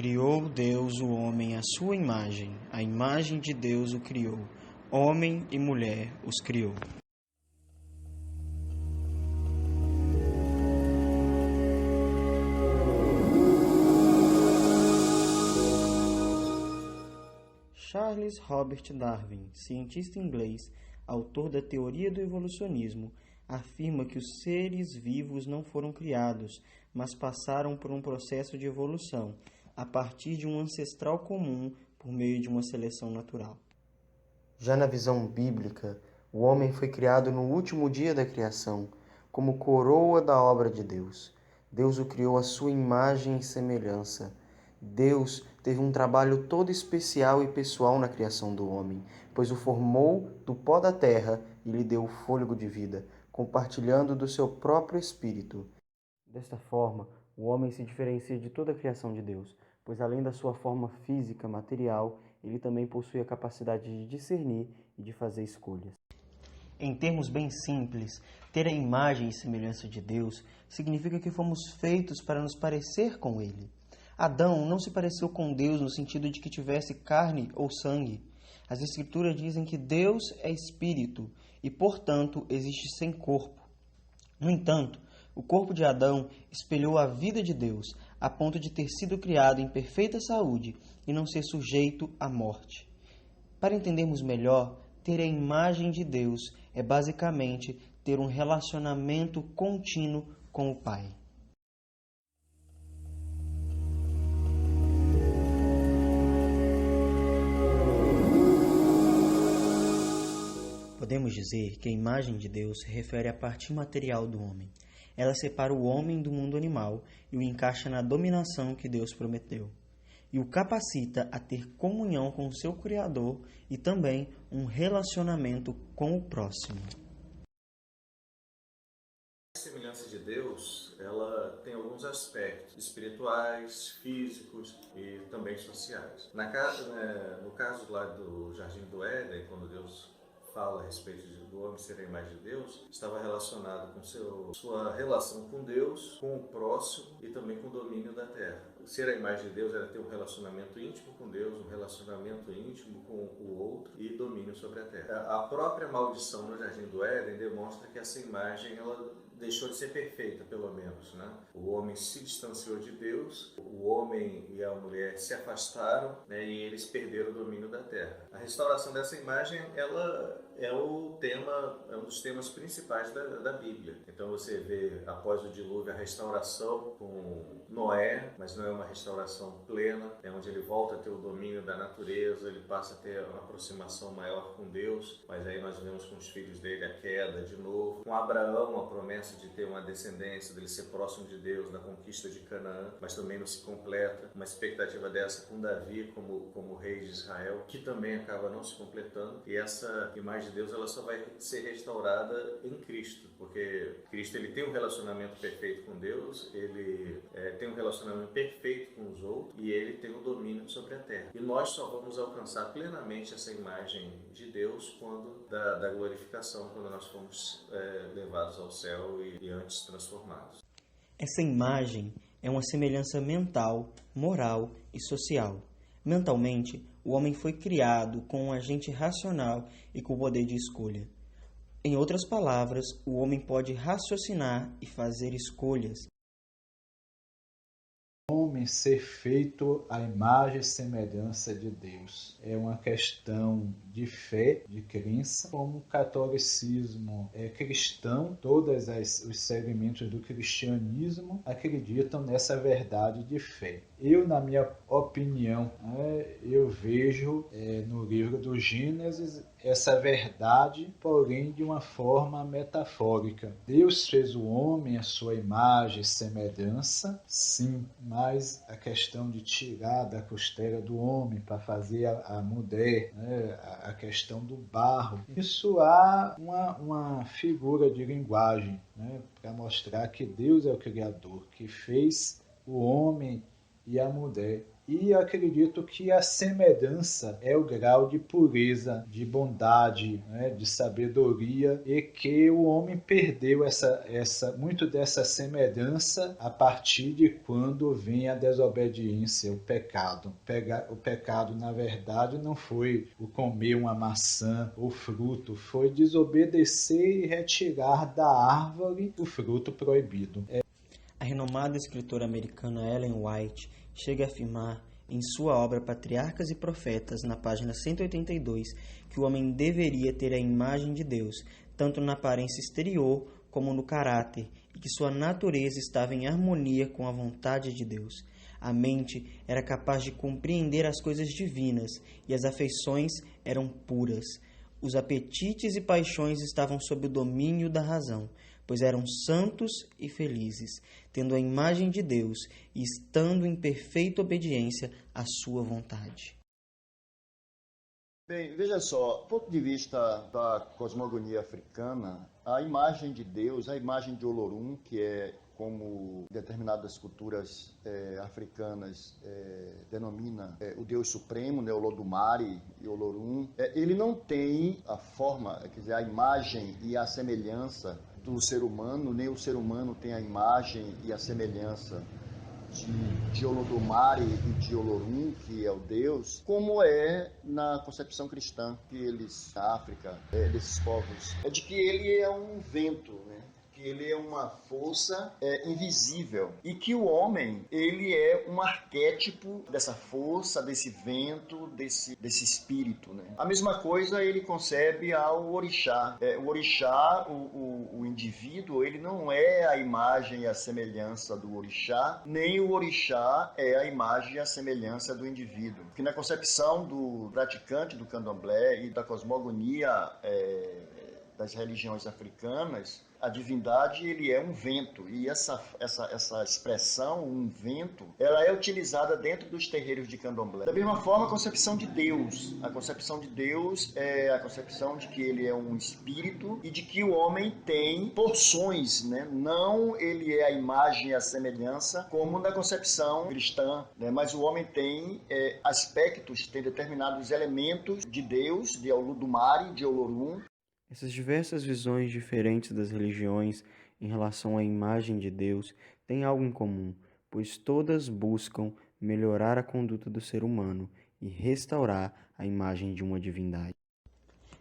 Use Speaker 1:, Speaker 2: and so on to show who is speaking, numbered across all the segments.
Speaker 1: criou Deus o homem à sua imagem, a imagem de Deus o criou, homem e mulher os criou. Charles Robert Darwin, cientista inglês, autor da teoria do evolucionismo, afirma que os seres vivos não foram criados, mas passaram por um processo de evolução, a partir de um ancestral comum por meio de uma seleção natural. Já na visão bíblica, o homem foi criado no último dia da criação, como coroa da obra de Deus. Deus o criou à sua imagem e semelhança. Deus teve um trabalho todo especial e pessoal na criação do homem, pois o formou do pó da terra e lhe deu o fôlego de vida, compartilhando do seu próprio espírito. Desta forma, o homem se diferencia de toda a criação de Deus, pois além da sua forma física, material, ele também possui a capacidade de discernir e de fazer escolhas. Em termos bem simples, ter a imagem e semelhança de Deus significa que fomos feitos para nos parecer com Ele. Adão não se pareceu com Deus no sentido de que tivesse carne ou sangue. As Escrituras dizem que Deus é espírito e, portanto, existe sem corpo. No entanto, o corpo de Adão espelhou a vida de Deus, a ponto de ter sido criado em perfeita saúde e não ser sujeito à morte. Para entendermos melhor, ter a imagem de Deus é basicamente ter um relacionamento contínuo com o Pai. Podemos dizer que a imagem de Deus se refere à parte material do homem. Ela separa o homem do mundo animal e o encaixa na dominação que Deus prometeu, e o capacita a ter comunhão com o seu Criador e também um relacionamento com o próximo.
Speaker 2: A semelhança de Deus, ela tem alguns aspectos espirituais, físicos e também sociais. No caso lá do Jardim do Éden, quando Deus fala a respeito do homem ser a imagem de Deus, estava relacionado com sua relação com Deus, com o próximo e também com o domínio da terra. Ser a imagem de Deus era ter um relacionamento íntimo com Deus, um relacionamento íntimo com o outro e domínio sobre a terra. A própria maldição no Jardim do Éden demonstra que essa imagem ela deixou de ser perfeita, pelo menos, né? O homem se distanciou de Deus, o homem e a mulher se afastaram, né, e eles perderam o domínio da terra. A restauração dessa imagem, ela é um dos temas principais da Bíblia. Então você vê, após o dilúvio, a restauração com Noé, mas não é uma restauração plena, é onde ele volta a ter o domínio da natureza, ele passa a ter uma aproximação maior com Deus, mas aí nós vemos com os filhos dele a queda de novo. Com Abraão, a promessa de ter uma descendência, dele ser próximo de Deus, na conquista de Canaã, mas também não se completa. Uma expectativa dessa com Davi como rei de Israel, que também acaba não se completando. E essa imagem de Deus ela só vai ser restaurada em Cristo, porque Cristo ele tem um relacionamento perfeito com Deus, ele tem um relacionamento perfeito com os outros e ele tem o domínio sobre a terra. E nós só vamos alcançar plenamente essa imagem de Deus quando da glorificação, quando nós fomos levados ao céu e antes transformados.
Speaker 1: Essa imagem é uma semelhança mental, moral e social. Mentalmente, o homem foi criado com um agente racional e com o poder de escolha. Em outras palavras, o homem pode raciocinar e fazer escolhas.
Speaker 3: Homem ser feito à imagem e semelhança de Deus. É uma questão de fé, de crença. Como o catolicismo é cristão, todos os segmentos do cristianismo acreditam nessa verdade de fé. Eu, na minha opinião, eu vejo no livro do Gênesis essa verdade, porém de uma forma metafórica. Deus fez o homem à sua imagem e semelhança, sim, mas a questão de tirar da costela do homem para fazer a mulher, né, a questão do barro, isso há uma figura de linguagem, né, para mostrar que Deus é o Criador, que fez o homem e a mulher E acredito que a semelhança é o grau de pureza, de bondade, né, de sabedoria, e que o homem perdeu muito dessa semelhança a partir de quando vem a desobediência, o pecado. O pecado, na verdade, não foi o comer uma maçã ou fruto, foi desobedecer e retirar da árvore o fruto proibido.
Speaker 1: A renomada escritora americana Ellen White chega a afirmar em sua obra Patriarcas e Profetas, na página 182, que o homem deveria ter a imagem de Deus, tanto na aparência exterior como no caráter, e que sua natureza estava em harmonia com a vontade de Deus. A mente era capaz de compreender as coisas divinas e as afeições eram puras. Os apetites e paixões estavam sob o domínio da razão, pois eram santos e felizes, tendo a imagem de Deus e estando em perfeita obediência à sua vontade.
Speaker 4: Bem, veja só, do ponto de vista da cosmogonia africana, a imagem de Deus, a imagem de Olorum, que é como determinadas culturas africanas denomina o Deus Supremo, né, Olodumare e Olorum, ele não tem a forma, quer dizer, a imagem e a semelhança do ser humano, nem o ser humano tem a imagem e a semelhança de Olodumare e de Olorum, que é o Deus, como é na concepção cristã que eles, na África, desses povos, é de que ele é um vento, né? Que ele é uma força invisível e que o homem, ele é um arquétipo dessa força, desse vento, desse espírito, né? A mesma coisa ele concebe ao orixá. O orixá, o indivíduo, ele não é a imagem e a semelhança do orixá, nem o orixá é a imagem e a semelhança do indivíduo. Porque na concepção do praticante do candomblé e da cosmogonia das religiões africanas, a divindade ele é um vento, e essa expressão, um vento, ela é utilizada dentro dos terreiros de candomblé. Da mesma forma, a concepção de Deus é a concepção de que ele é um espírito e de que o homem tem porções, né? Não ele é a imagem e a semelhança como na concepção cristã, né? Mas o homem tem aspectos, tem determinados elementos de Deus, de Olodumare, de Olorum.
Speaker 1: Essas diversas visões diferentes das religiões em relação à imagem de Deus têm algo em comum, pois todas buscam melhorar a conduta do ser humano e restaurar a imagem de uma divindade.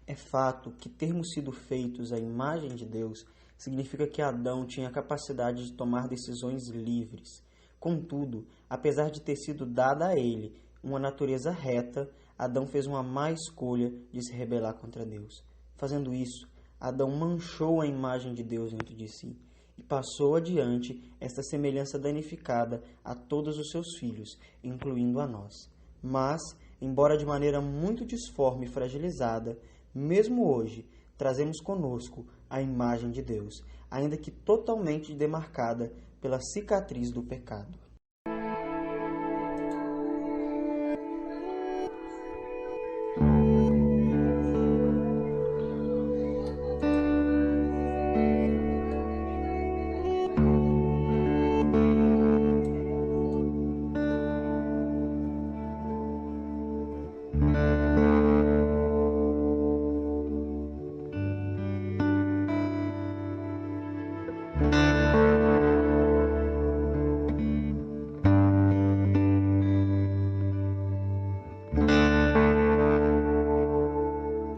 Speaker 1: É fato que termos sido feitos à imagem de Deus significa que Adão tinha a capacidade de tomar decisões livres. Contudo, apesar de ter sido dada a ele uma natureza reta, Adão fez uma má escolha de se rebelar contra Deus. Fazendo isso, Adão manchou a imagem de Deus dentro de si e passou adiante esta semelhança danificada a todos os seus filhos, incluindo a nós. Mas, embora de maneira muito disforme e fragilizada, mesmo hoje, trazemos conosco a imagem de Deus, ainda que totalmente demarcada pela cicatriz do pecado.